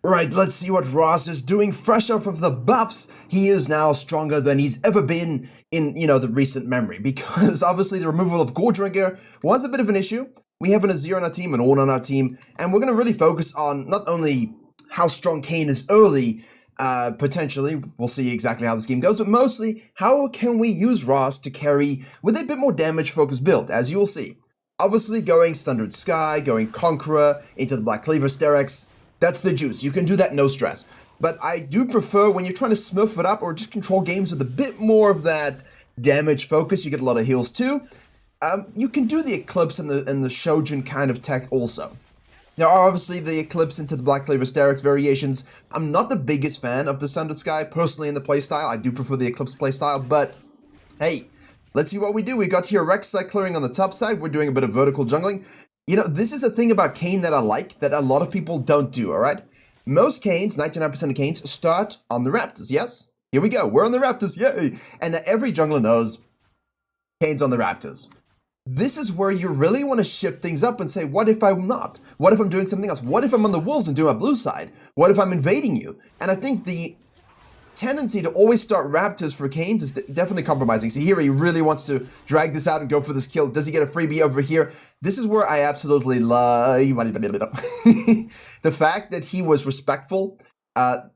Right, let's see what RHAAST is doing. Fresh off of the buffs, he is now stronger than he's ever been in, the recent memory. Because obviously the removal of Gorge Rigger was a bit of an issue. We have an Azir on our team, an Ornn on our team, and we're going to really focus on not only how strong KAYN is early, potentially, we'll see exactly how this game goes, but mostly, how can we use RHAAST to carry with a bit more damage-focused build, as you'll see. Obviously, going Sundered Sky, going Conqueror, into the Black Cleaver Sterex, that's the juice. You can do that, no stress. But I do prefer when you're trying to smurf it up or just control games with a bit more of that damage focus, you get a lot of heals too. You can do the Eclipse and the Shojin kind of tech also. There are obviously the Eclipse into the Black Cleaver Sterex variations. I'm not the biggest fan of the Sundered Sky personally in the playstyle. I do prefer the Eclipse playstyle, but hey, let's see what we do. We got here Rek'Sai clearing on the top side. We're doing a bit of vertical jungling. This is a thing about KAYN that I like, that a lot of people don't do, alright? Most Kayns, 99% of Kayns, start on the Raptors, yes? Here we go, we're on the Raptors, yay! And every jungler knows KAYN's on the Raptors. This is where you really want to shift things up and say, what if I'm not? What if I'm doing something else? What if I'm on the Wolves and doing my blue side? What if I'm invading you? And I think the tendency to always start Raptors for Kayns is definitely compromising. See here, he really wants to drag this out and go for this kill. Does he get a freebie over here? This is where I absolutely love the fact that he was respectful.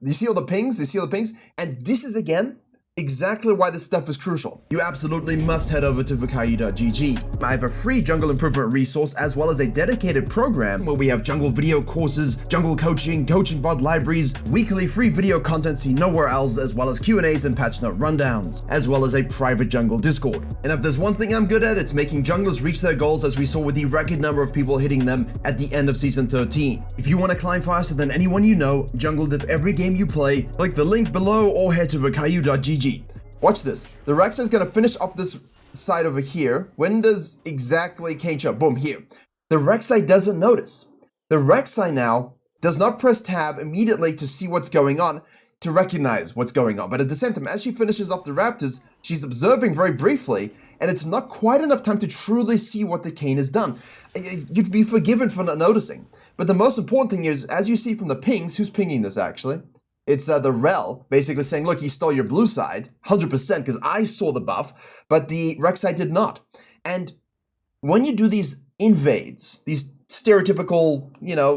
You see all the pings? You see all the pings? And this is, again, exactly why this stuff is crucial. You absolutely must head over to Virkayu.gg. I have a free jungle improvement resource as well as a dedicated program where we have jungle video courses, jungle coaching VOD libraries, weekly free video content seen nowhere else, as well as Q&As and patch note rundowns, as well as a private jungle Discord. And if there's one thing I'm good at, it's making junglers reach their goals, as we saw with the record number of people hitting them at the end of Season 13. If you want to climb faster than anyone you know, jungle diff every game you play, click the link below or head to Virkayu.gg. Watch this. The Rek'Sai is going to finish off this side over here. When does exactly KAYN show? Boom, here. The Rek'Sai doesn't notice. The Rek'Sai now does not press tab immediately to see what's going on, to recognize what's going on. But at the same time, as she finishes off the Raptors, she's observing very briefly, and it's not quite enough time to truly see what the KAYN has done. You'd be forgiven for not noticing. But the most important thing is, as you see from the pings, who's pinging this actually? It's the Rel basically saying, look, he stole your blue side, 100%, because I saw the buff, but the Rek'Sai did not. And when you do these invades, these stereotypical,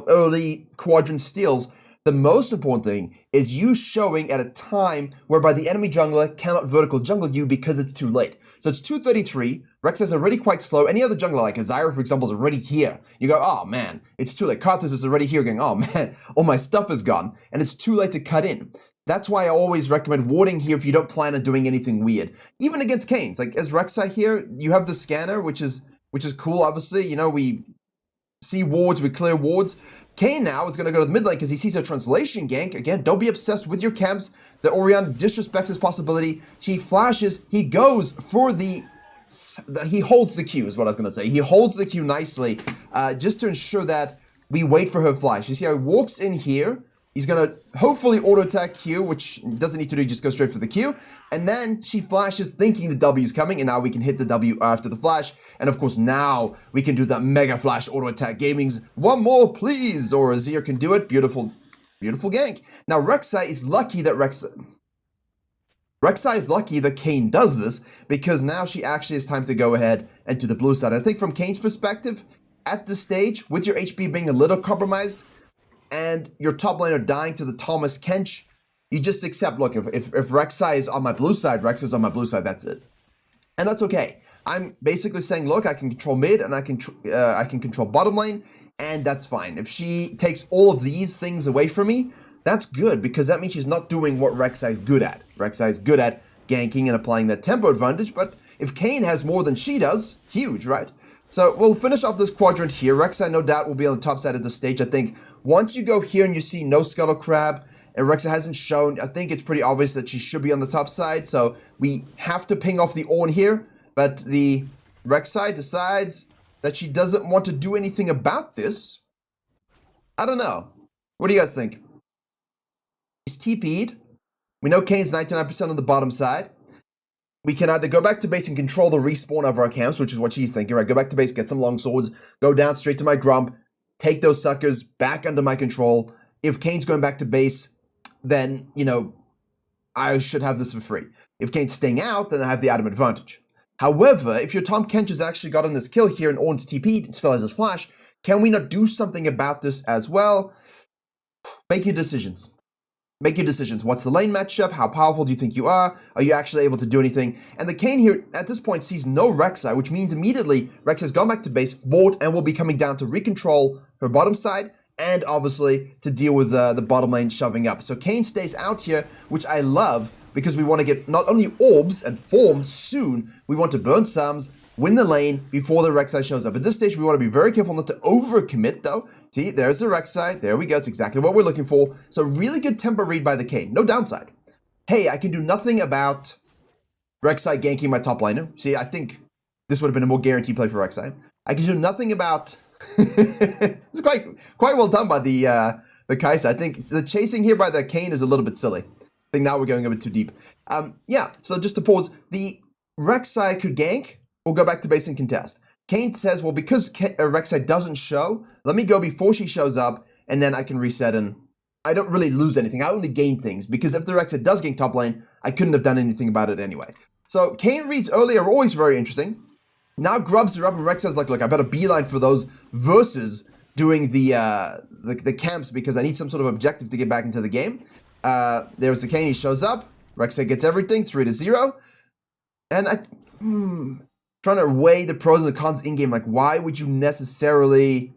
early quadrant steals, the most important thing is you showing at a time whereby the enemy jungler cannot vertical jungle you because it's too late. So it's 2:33, Rek'Sai's already quite slow. Any other jungler like Azir, for example, is already here. You go, oh man, it's too late. Karthus is already here going, oh man, all my stuff is gone. And it's too late to cut in. That's why I always recommend warding here if you don't plan on doing anything weird. Even against Kayns, like as Rek'Sai here, you have the scanner, which is cool, obviously. We see wards, we clear wards. KAYN now is going to go to the mid lane because he sees a translation gank. Again, don't be obsessed with your camps. The Orianna disrespects his possibility. She flashes. He goes for he holds the Q is what I was going to say. He holds the Q nicely just to ensure that we wait for her flash. You see how he walks in here. He's going to hopefully auto-attack Q, which doesn't need to do, just go straight for the Q. And then she flashes thinking the W is coming, and now we can hit the W after the flash. And of course, now we can do that Mega Flash auto-attack. Gaming's one more, please, or Azir can do it. Beautiful, beautiful gank. Now, Rek'Sai is lucky that KAYN does this, because now she actually has time to go ahead and to the blue side. I think from Kayn's perspective, at this stage, with your HP being a little compromised, and your top laner dying to the Thomas Kench, you just accept, look, if Rek'Sai is on my blue side, Rek'Sai is on my blue side, that's it. And that's okay. I'm basically saying, look, I can control mid, and I can control bottom lane, and that's fine. If she takes all of these things away from me, that's good, because that means she's not doing what Rek'Sai is good at. Rek'Sai is good at ganking and applying that tempo advantage, but if KAYN has more than she does, huge, right? So we'll finish off this quadrant here. Rek'Sai, no doubt, will be on the top side of the stage. I think once you go here and you see no Scuttle Crab, and Rek'Sai hasn't shown, I think it's pretty obvious that she should be on the top side, so we have to ping off the Ornn here, but the Rek'Sai decides that she doesn't want to do anything about this. I don't know. What do you guys think? He's TP'd. We know KAYN's 99% on the bottom side. We can either go back to base and control the respawn of our camps, which is what she's thinking, right? Go back to base, get some long swords, go down straight to my Grump, take those suckers back under my control, if KAYN's going back to base, then, you know, I should have this for free. If KAYN's staying out, then I have the item advantage. However, if your Tahm Kench has actually gotten this kill here and Ornn's TP still has his flash, can we not do something about this as well? Make your decisions. Make your decisions. What's the lane matchup? How powerful do you think you are? Are you actually able to do anything? And the KAYN here, at this point, sees no Rek'Sai, which means immediately Rex has gone back to base, bought, and will be coming down to recontrol her bottom side, and obviously to deal with the bottom lane shoving up. So KAYN stays out here, which I love, because we want to get not only orbs and form soon, we want to burn sums, win the lane before the Rek'Sai shows up. At this stage, we want to be very careful not to overcommit, though. See, there's the Rek'Sai. There we go. It's exactly what we're looking for. So really good tempo read by the KAYN. No downside. Hey, I can do nothing about Rek'Sai ganking my top laner. See, I think this would have been a more guaranteed play for Rek'Sai. I can do nothing about... It's quite well done by the Kai'Sa. I think the chasing here by the KAYN is a little bit silly. I think now we're going a bit too deep. Yeah, so just to pause, the Rek'Sai could gank or go back to base and contest. KAYN says, well, because Rek'Sai doesn't show, let me go before she shows up, and then I can reset, and I don't really lose anything. I only gain things, because if the Rek'Sai does gank top lane, I couldn't have done anything about it anyway. So KAYN reads earlier are always very interesting. Now grubs are up, and Rek'Sai's like, look, I better beeline for those versus doing the camps, because I need some sort of objective to get back into the game. There's the KAYN, he shows up, Rek'Sai gets everything, 3-0, and trying to weigh the pros and the cons in game. Like, why would you necessarily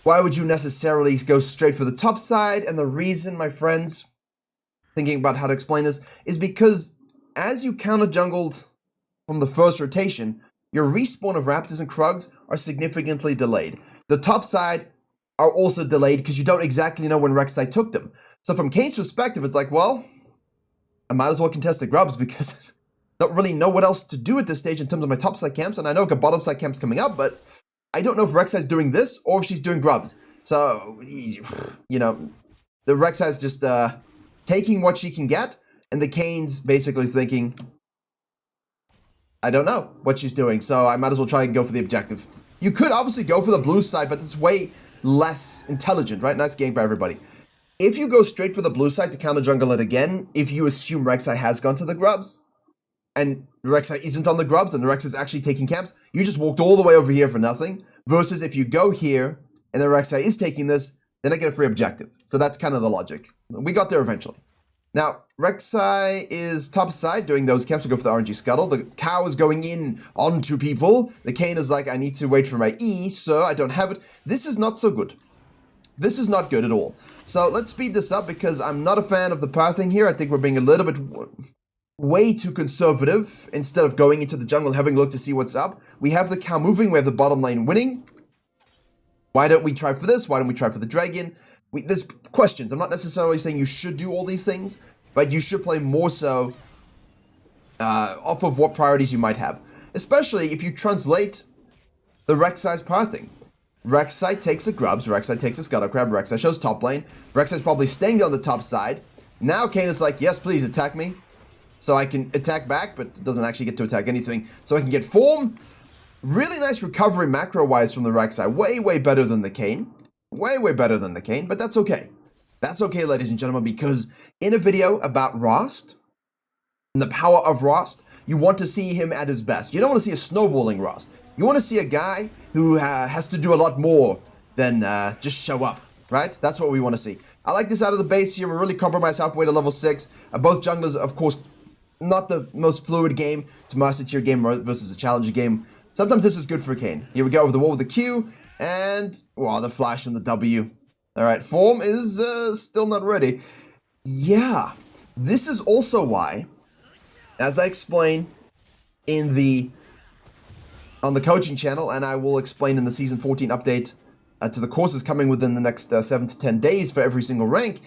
go straight for the top side? And the reason, my friends, thinking about how to explain this, is because as you counter jungled from the first rotation, your respawn of Raptors and Krugs are significantly delayed. The top side are also delayed because you don't exactly know when Rek'Sai took them. So from KAYN's perspective, it's like, well, I might as well contest the grubs because don't really know what else to do at this stage in terms of my top side camps, and I know a bottom side camp's coming up, but I don't know if Rek'Sai's doing this or if she's doing grubs. So, you know, the Rek'Sai's just taking what she can get, and the KAYN's basically thinking, I don't know what she's doing, so I might as well try and go for the objective. You could obviously go for the blue side, but it's way less intelligent, right? Nice gank by everybody. If you go straight for the blue side to counter jungle it again, if you assume Rek'Sai has gone to the grubs, and Rek'Sai isn't on the grubs, and the Rek'Sai's actually taking camps, you just walked all the way over here for nothing, versus if you go here, and the Rek'Sai is taking this, then I get a free objective. So that's kind of the logic. We got there eventually. Now, Rek'Sai is top side, doing those camps to go for the RNG scuttle. The cow is going in onto people. The KAYN is like, I need to wait for my E, so I don't have it. This is not so good. This is not good at all. So let's speed this up because I'm not a fan of the pathing here. I think we're being a little bit way too conservative instead of going into the jungle and having a look to see what's up. We have the cow moving, we have the bottom lane winning. Why don't we try for this? Why don't we try for the dragon? There's questions. I'm not necessarily saying you should do all these things, but you should play more so off of what priorities you might have. Especially if you translate the Rek'Sai's pathing. Rek'Sai takes the grubs, Rek'Sai takes the scuttle crab, Rek'Sai shows top lane. Rek'Sai's probably staying on the top side. Now KAYN is like, yes, please attack me. So I can attack back, but doesn't actually get to attack anything. So I can get form. Really nice recovery macro-wise from the Rek'Sai. Way, way better than the KAYN. Way, way better than the KAYN, but that's okay. That's okay, ladies and gentlemen, because in a video about RHAAST and the power of RHAAST, you want to see him at his best. You don't want to see a snowballing RHAAST. You want to see a guy who has to do a lot more than just show up, right? That's what we want to see. I like this out of the base here. We're really compromised halfway to level 6. Both junglers, of course, not the most fluid game. It's a master tier game versus a challenger game. Sometimes this is good for KAYN. Here we go over the wall with the Q, and, wow, the flash and the W. All right, form is still not ready. Yeah, this is also why, as I explain on the coaching channel, and I will explain in the Season 14 update to the courses coming within the next 7 to 10 days for every single rank,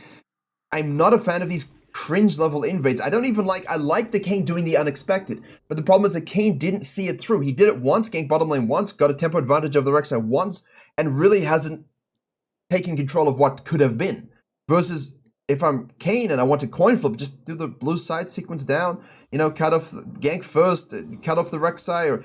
I'm not a fan of these cringe level invades. I like the KAYN doing the unexpected, but the problem is that KAYN didn't see it through. He did it once, ganked bottom lane once, got a tempo advantage of the Rek'Sai once, and really hasn't taken control of what could have been. Versus if I'm KAYN and I want to coin flip, just do the blue side sequence down, you know, cut off, gank first, cut off the Rek'Sai, or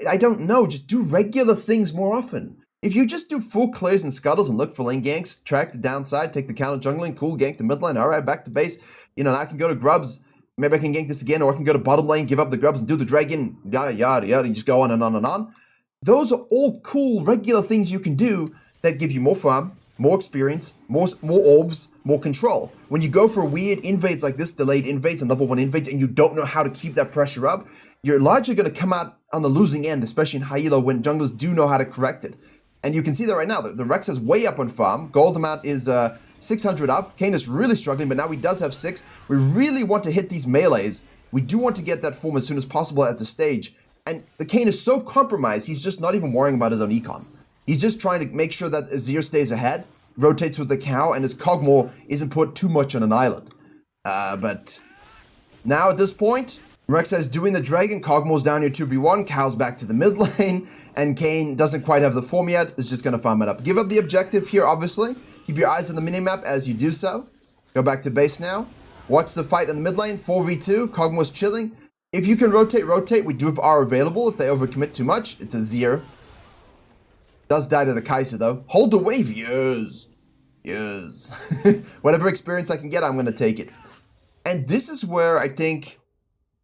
I don't know, just do regular things more often. If you just do full clears and scuttles and look for lane ganks, track the downside, take the counter jungling, cool, gank the mid lane, alright, back to base. You know, now I can go to grubs, maybe I can gank this again, or I can go to bottom lane, give up the grubs and do the dragon, yada, yada, yada, and just go on and on and on. Those are all cool, regular things you can do that give you more farm, more experience, more orbs, more control. When you go for weird invades like this, delayed invades and level 1 invades, and you don't know how to keep that pressure up, you're largely going to come out on the losing end, especially in high elo when junglers do know how to correct it. And you can see that right now. The Rex is way up on farm. Gold amount is 600 up. KAYN is really struggling, but now he does have 6. We really want to hit these melees. We do want to get that form as soon as possible at the stage. And the KAYN is so compromised, he's just not even worrying about his own econ. He's just trying to make sure that Azir stays ahead, rotates with the cow, and his Kog'Maw isn't put too much on an island. But now at this point, Rex is doing the dragon, Kog'Maw's down here 2v1, cow's back to the mid lane, and KAYN doesn't quite have the form yet, is just going to farm it up. Give up the objective here, obviously. Keep your eyes on the minimap as you do so. Go back to base now. Watch the fight in the mid lane, 4v2, Kog'Maw's chilling. If you can rotate. We do have R available if they overcommit too much. It's Azir. Does die to the Kai'Sa though. Hold the wave, yes. Yes. Whatever experience I can get, I'm going to take it. And this is where I think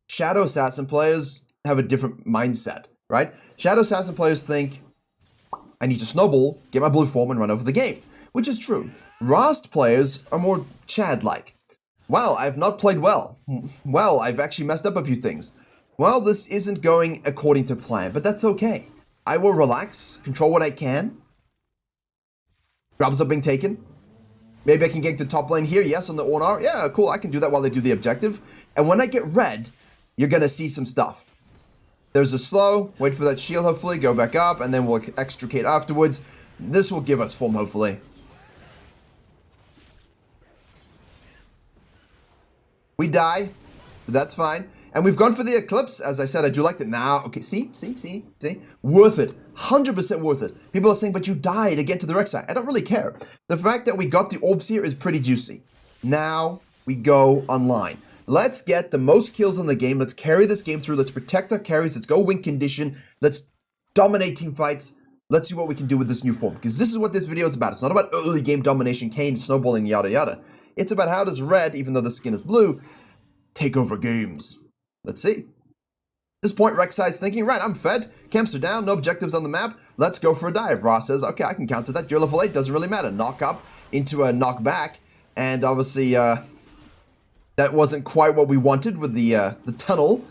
Shadow Assassin players have a different mindset, right? Shadow Assassin players think, I need to snowball, get my blue form, and run over the game, which is true. RHAAST players are more Chad-like. Well, I've not played well. Well, I've actually messed up a few things. Well, this isn't going according to plan, but that's okay. I will relax, control what I can. Grubs are being taken. Maybe I can gank the top lane here, yes, on the Ornar. Yeah, cool, I can do that while they do the objective. And when I get red, you're going to see some stuff. There's a slow, wait for that shield hopefully, go back up, and then we'll extricate afterwards. This will give us form hopefully. We die, but that's fine. And we've gone for the Eclipse. As I said, I do like that now. Okay, see? Worth it. 100% worth it. People are saying, but you died to get to the Rex side. I don't really care. The fact that we got the orbs here is pretty juicy. Now we go online. Let's get the most kills in the game. Let's carry this game through. Let's protect our carries. Let's go win condition. Let's dominate team fights. Let's see what we can do with this new form. Because this is what this video is about. It's not about early game domination, KAYN, snowballing, yada yada. It's about how does red, even though the skin is blue, take over games. Let's see. At this point, Rek'Sai is thinking, right, I'm fed. Camps are down, no objectives on the map. Let's go for a dive. RHAAST says, okay, I can counter that. You're level 8, doesn't really matter. Knock up into a knock back. And obviously, that wasn't quite what we wanted with the tunnel.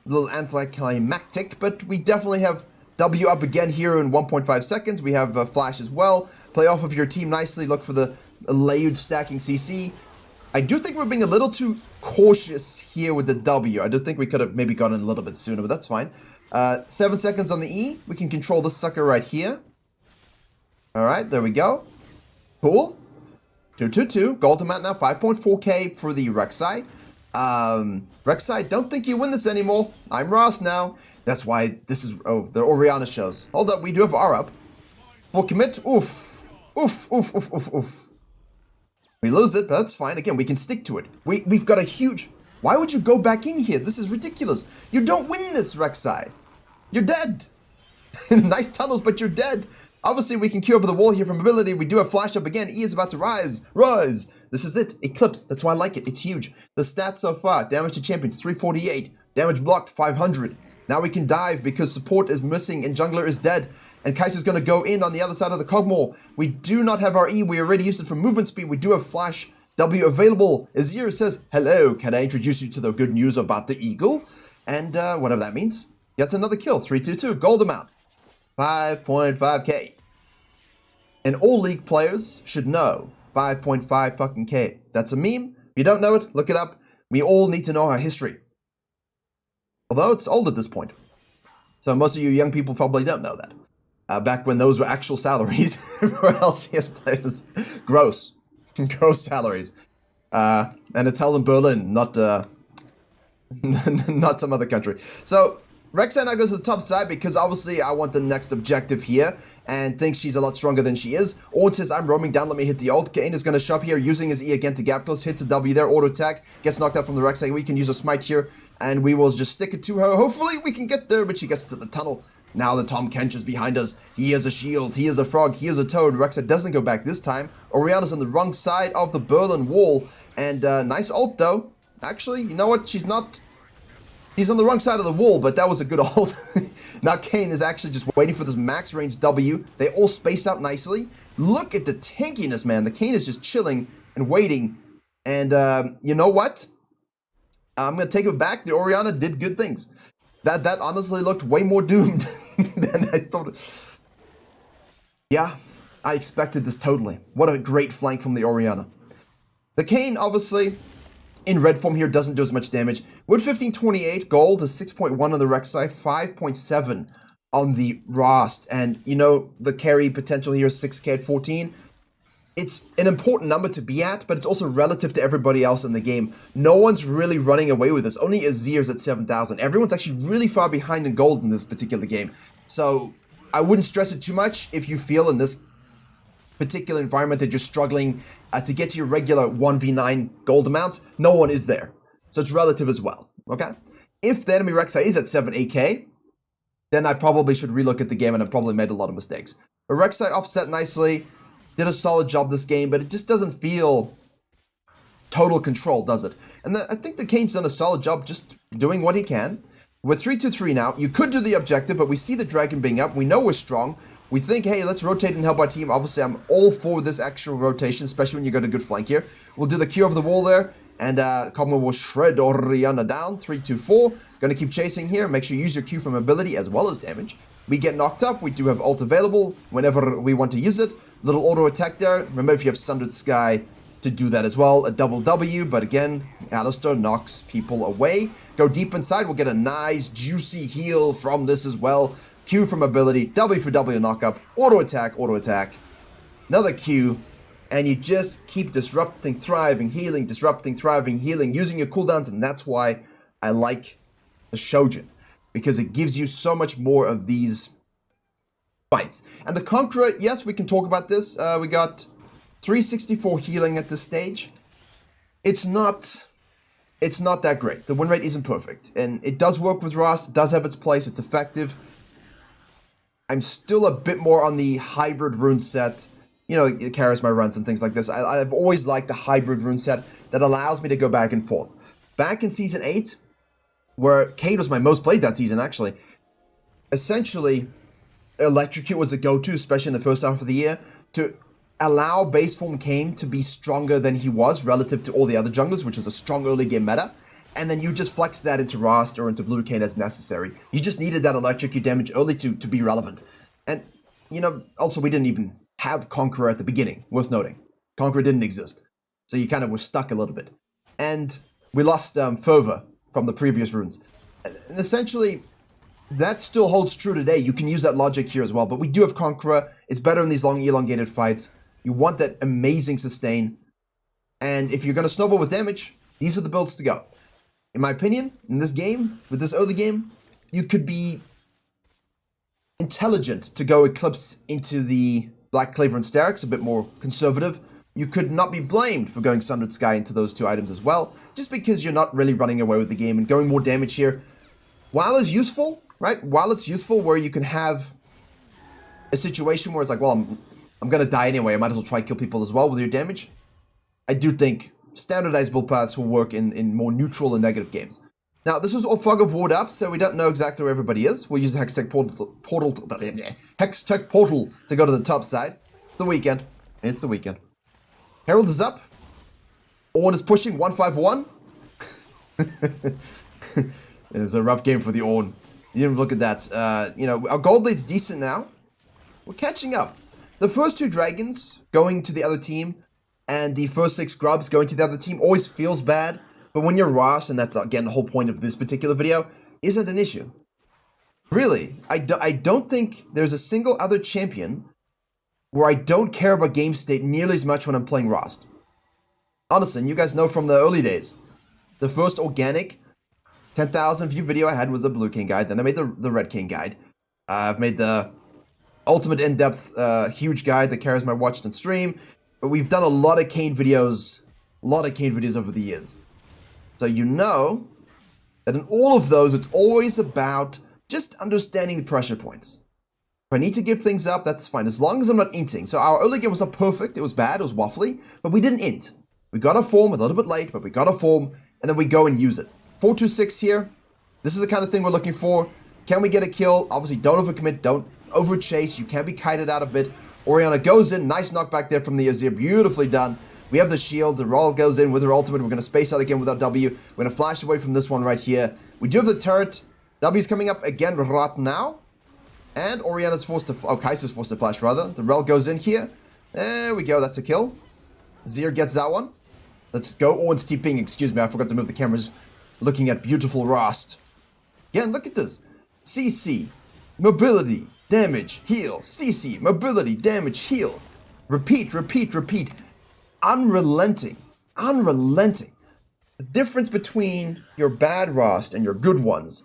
A little anticlimactic, but we definitely have W up again here in 1.5 seconds. We have Flash as well. Play off of your team nicely. Look for the layered stacking CC. I do think we're being a little too cautious here with the W. I do think we could have maybe gotten a little bit sooner, but that's fine. 7 seconds on the E. We can control this sucker right here. All right, there we go. Cool. 2-2-2. Gold amount now, 5.4k for the Rek'Sai. Rek'Sai, don't think you win this anymore. I'm RHAAST now. That's why this is... Oh, the Orianna shows. Hold up, we do have R up. Full commit. Oof. Oof, oof, oof, oof, oof. We lose it, but that's fine. Again, we can stick to it. We've got a huge... Why would you go back in here? This is ridiculous. You don't win this, Rek'Sai. You're dead. Nice tunnels, but you're dead. Obviously, we can queue over the wall here from ability. We do have Flash up again. E is about to rise. Rise. This is it. Eclipse. That's why I like it. It's huge. The stats so far. Damage to champions, 348. Damage blocked, 500. Now we can dive because support is missing and jungler is dead. And Kai'Sa's going to go in on the other side of the Kog'Maw. We do not have our E. We already used it for movement speed. We do have Flash W available. Azir says, hello, can I introduce you to the good news about the Eagle? And whatever that means. Gets another kill. 3-2-2. Gold amount. 5.5k. And all League players should know 5.5 fucking k. That's a meme. If you don't know it, look it up. We all need to know our history. Although it's old at this point. So most of you young people probably don't know that. Back when those were actual salaries for LCS players. Gross. Gross salaries. And it's held in Berlin, not not some other country. So, Rek'Sai now goes to the top side because obviously I want the next objective here and thinks she's a lot stronger than she is. Ornn says, I'm roaming down, let me hit the ult. KAYN is going to shove here, using his E again to gap close, hits a W there, auto attack, gets knocked out from the Rek'Sai. We can use a smite here, and we will just stick it to her. Hopefully we can get there, but she gets to the tunnel. Now the Tom Kench is behind us. He is a shield. He is a frog. He is a toad. Rexa doesn't go back this time. Orianna's on the wrong side of the Berlin Wall. And nice ult, though. Actually, you know what? She's not... He's on the wrong side of the wall, but that was a good ult. Now KAYN is actually just waiting for this max range W. They all space out nicely. Look at the tankiness, man. The KAYN is just chilling and waiting. And you know what? I'm going to take it back. The Orianna did good things. That honestly looked way more doomed than I thought. Yeah, I expected this totally. What a great flank from the Orianna. The KAYN, obviously, in red form here, doesn't do as much damage. With 1528 gold is 6.1 on the Rek'Sai, 5.7 on the RHAAST. And, you know, the carry potential here is 6k at 14. It's an important number to be at, but it's also relative to everybody else in the game. No one's really running away with this. Only Azir's at 7,000. Everyone's actually really far behind in gold in this particular game. So I wouldn't stress it too much if you feel in this particular environment that you're struggling to get to your regular 1v9 gold amounts. No one is there. So it's relative as well, okay? If the enemy Rek'Sai is at 7 AK, then I probably should relook at the game and I've probably made a lot of mistakes. But Rek'Sai offset nicely. Did a solid job this game, but it just doesn't feel total control, does it? And I think the KAYN's done a solid job just doing what he can. We're 3-2-3 now. You could do the objective, but we see the dragon being up. We know we're strong. We think, hey, let's rotate and help our team. Obviously, I'm all for this extra rotation, especially when you got a good flank here. We'll do the Q over the wall there, and Kog'Maw will shred Orianna down. 3-2-4. Gonna keep chasing here. Make sure you use your Q from ability as well as damage. We get knocked up. We do have ult available whenever we want to use it. Little auto attack there. Remember, if you have Sundered Sky to do that as well. A double W, but again, Alistar knocks people away. Go deep inside. We'll get a nice, juicy heal from this as well. Q from ability. W for W knock up. Auto attack, auto attack. Another Q. And you just keep disrupting, thriving, healing, disrupting, thriving, healing, using your cooldowns. And that's why I like the Shojin. Because it gives you so much more of these fights. And the Conqueror, yes, we can talk about this. We got 364 healing at this stage. It's not that great. The win rate isn't perfect. And it does work with RHAAST. It does have its place. It's effective. I'm still a bit more on the hybrid rune set. You know, it carries my runs and things like this. I've always liked the hybrid rune set that allows me to go back and forth. Back in Season 8, where KAYN was my most played that season, actually, essentially, Electrocute was a go-to, especially in the first half of the year, to allow base form KAYN to be stronger than he was relative to all the other junglers, which was a strong early game meta. And then you just flex that into RHAAST or into Blue KAYN as necessary. You just needed that Electrocute damage early to be relevant. And, you know, also we didn't even have Conqueror at the beginning, worth noting. Conqueror didn't exist. So you kind of were stuck a little bit. And we lost Fervor from the previous runes. And essentially, that still holds true today. You can use that logic here as well, but we do have Conqueror. It's better in these long, elongated fights. You want that amazing sustain. And if you're going to snowball with damage, these are the builds to go. In my opinion, in this game, with this early game, you could be intelligent to go Eclipse into the Black Cleaver and Sterix, a bit more conservative. You could not be blamed for going Sundered Sky into those two items as well, just because you're not really running away with the game and going more damage here. While it's useful, right? While it's useful where you can have a situation where it's like, well, I'm going to die anyway. I might as well try and kill people as well with your damage. I do think standardized build paths will work in more neutral and negative games. Now, this is all Fog of Ward up, so we don't know exactly where everybody is. We'll use the Hextech Portal to go to the top side. The weekend. It's the weekend. Herald is up. Ornn is pushing 151. It's a rough game for the Ornn. You didn't look at that. You know, our gold lead's decent now. We're catching up. The first two dragons going to the other team and the first 6 grubs going to the other team always feels bad. But when you're RHAAST, and that's again the whole point of this particular video, isn't an issue. Really, I don't think there's a single other champion where I don't care about game state nearly as much when I'm playing RHAAST. Honestly, and you guys know from the early days, the first organic 10,000 view video I had was the Blue KAYN guide. Then I made the Red KAYN guide. I've made the ultimate in-depth huge guide that carries my watched and stream. But we've done a lot of KAYN videos, over the years. So you know that in all of those, it's always about just understanding the pressure points. If I need to give things up, that's fine, as long as I'm not inting. So our early game was not perfect, it was bad, it was waffly, but we didn't int. We got our form a little bit late, but we got our form, and then we go and use it. 4-2-6 here. This is the kind of thing we're looking for. Can we get a kill? Obviously, don't overcommit, don't overchase. You can be kited out a bit. Orianna goes in, nice knockback there from the Azir, beautifully done. We have the shield, the roll goes in with her ultimate. We're going to space out again with our W. We're going to flash away from this one right here. We do have the turret. W's coming up again right now. And Orianna's forced to, Kai'Sa's forced to flash rather. The rel goes in here. There we go, that's a kill. Azir gets that one. Let's go. Ornn's TPing, excuse me, I forgot to move the cameras. Looking at beautiful RHAAST. Again, look at this. CC, mobility, damage, heal. CC, mobility, damage, heal. Repeat, repeat, repeat. Unrelenting. Unrelenting. The difference between your bad RHAAST and your good ones,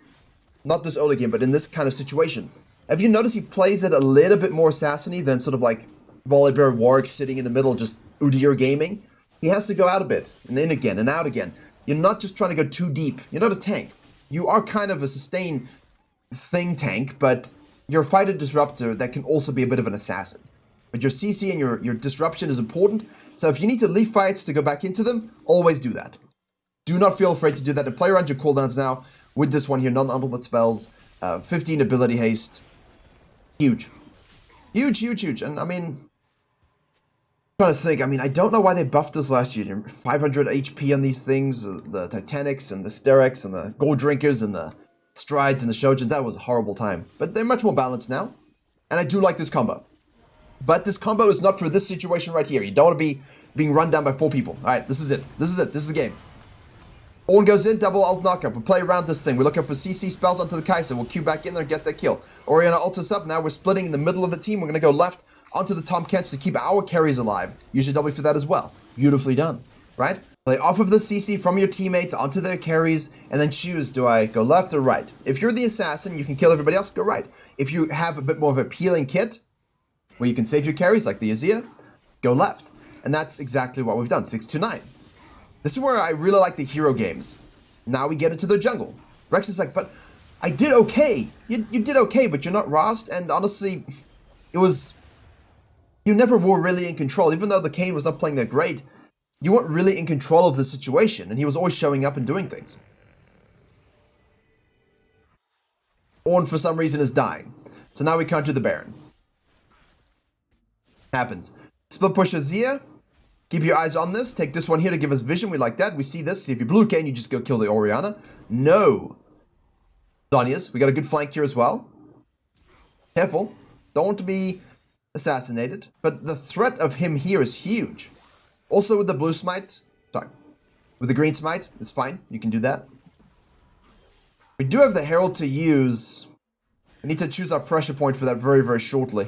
not this early game, but in this kind of situation. Have you noticed he plays it a little bit more assassiny than sort of like Volibear Warwick sitting in the middle just Udyr gaming? He has to go out a bit, and in again, and out again. You're not just trying to go too deep. You're not a tank. You are kind of a sustain thing tank, but you're a fighter disruptor that can also be a bit of an assassin. But your CC and your disruption is important, so if you need to leave fights to go back into them, always do that. Do not feel afraid to do that, and play around your cooldowns now with this one here, non-ultimate spells, 15 ability haste. Huge. Huge, huge, huge. And I mean, I'm trying to think, I mean, I don't know why they buffed us last year. 500 HP on these things, the Titanics and the Stereks and the Gold Drinkers and the Strides and the Shojins. That was a horrible time. But they're much more balanced now. And I do like this combo. But this combo is not for this situation right here. You don't want to be being run down by 4 people. Alright, this is it. This is it. This is the game. Ornn goes in, double ult knockup. We'll play around this thing. We're looking for CC spells onto the Kai'Sa. We'll queue back in there and get that kill. Orianna ults us up. Now we're splitting in the middle of the team. We're going to go left onto the Tahm Kench to keep our carries alive. Usually W for that as well. Beautifully done, right? Play off of the CC from your teammates onto their carries, and then choose, do I go left or right? If you're the assassin, you can kill everybody else, go right. If you have a bit more of a peeling kit, where you can save your carries, like the Azir, go left. And that's exactly what we've done, 6-9. This is where I really like the hero games. Now we get into the jungle. Rex is like, but I did okay. You did okay, but you're not RHAAST, and honestly, it was... You never were really in control. Even though the KAYN was not playing that great, you weren't really in control of the situation, and he was always showing up and doing things. Ornn, for some reason, is dying. So now we counter the Baron. Happens. Split push Azir. Keep your eyes on this. Take this one here to give us vision. We like that. We see this. See, if you blue KAYN, you just go kill the Orianna. No. Zhonya's. We got a good flank here as well. Careful. Don't want to be assassinated, but the threat of him here is huge. Also with the blue smite, sorry, with the green smite, it's fine, you can do that. We do have the Herald to use. We need to choose our pressure point for that very, very shortly.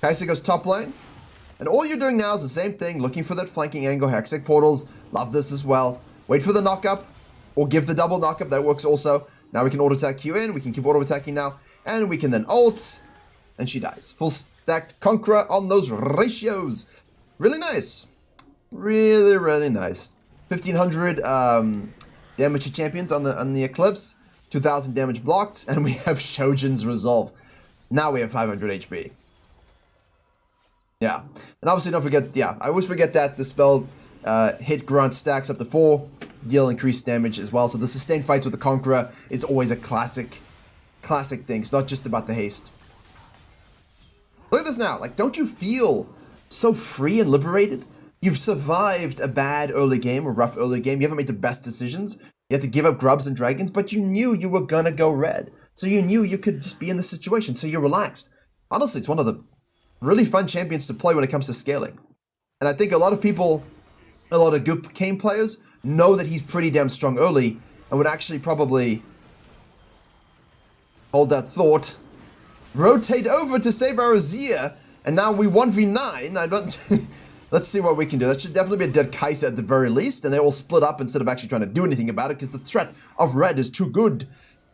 Kai'Sa goes top lane, and all you're doing now is the same thing, looking for that flanking angle, Hextech portals, love this as well. Wait for the knockup, or give the double knockup, that works also. Now we can auto attack Q in, we can keep auto attacking now, and we can then ult, and she dies. Full stacked Conqueror on those ratios. Really nice. Really, really nice. 1500 damage to champions on the Eclipse. 2000 damage blocked. And we have Shojin's Resolve. Now we have 500 HP. Yeah. And obviously don't forget, yeah, I always forget that the spell hit grunt stacks up to 4. Deal increased damage as well. So the sustained fights with the Conqueror is always a classic thing. It's not just about the haste. Look at this now, like, don't you feel so free and liberated? You've survived a bad early game, a rough early game, you haven't made the best decisions, you had to give up grubs and dragons, but you knew you were gonna go red. So you knew you could just be in this situation, so you're relaxed. Honestly, it's one of the really fun champions to play when it comes to scaling. And I think a lot of people, a lot of good KAYN players, know that he's pretty damn strong early, and would actually probably hold that thought, rotate over to save our Azir, and now we 1v9. I don't... Let's see what we can do. That should definitely be a dead Kai'Sa at the very least, and they all split up instead of actually trying to do anything about it, because the threat of red is too good.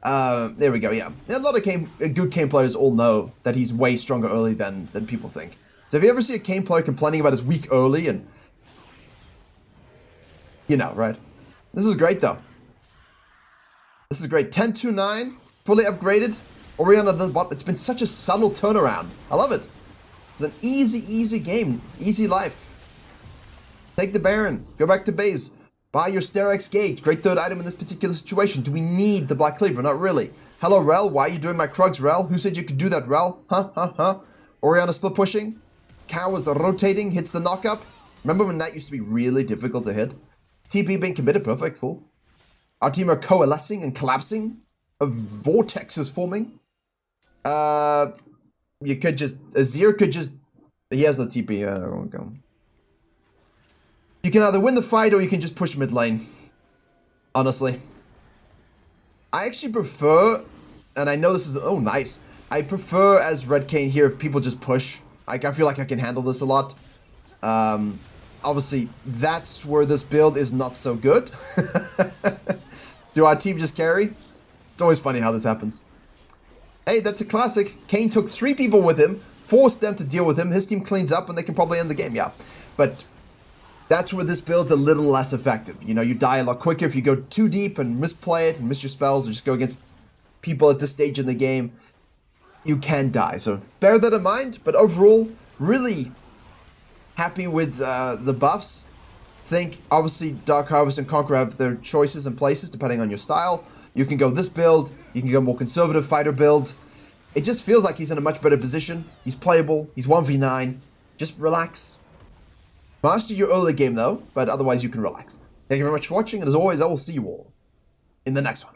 There we go, yeah. A lot of good KAYN players all know that he's way stronger early than people think. So if you ever see a KAYN player complaining about his weak early, and... You know, right? This is great, though. This is great. 10-2-9. fully upgraded. Orion on the bot. It's been such a subtle turnaround. I love it. It's an easy game. Easy life. Take the Baron. Go back to base. Buy your Sterex Gauge. Great third item in this particular situation. Do we need the Black Cleaver? Not really. Hello, Rel. Why are you doing my Krugs, Rel? Who said you could do that, Rel? Huh? Oriana split pushing. Cow is rotating. Hits the knock-up. Remember when that used to be really difficult to hit? TP being committed. Perfect. Cool. Our team are coalescing and collapsing. A vortex is forming. You could just... Azir could just... He has no TP. Okay. You can either win the fight or you can just push mid lane. Honestly. I actually prefer... And I know this is... Oh, nice. I prefer as Red Kayn here if people just push. Like, I feel like I can handle this a lot. Obviously, that's where this build is not so good. Do our team just carry? It's always funny how this happens. Hey, that's a classic. Kayn took 3 people with him, forced them to deal with him. His team cleans up and they can probably end the game, yeah. But that's where this build's a little less effective. You know, you die a lot quicker if you go too deep and misplay it and miss your spells or just go against people at this stage in the game. You can die, so bear that in mind. But overall, really happy with the buffs. Think, obviously, Dark Harvest and Conqueror have their choices and places depending on your style. You can go this build, you can go more conservative fighter build. It just feels like he's in a much better position. He's playable, he's 1v9. Just relax. Master your early game though, but otherwise you can relax. Thank you very much for watching, and as always, I will see you all in the next one.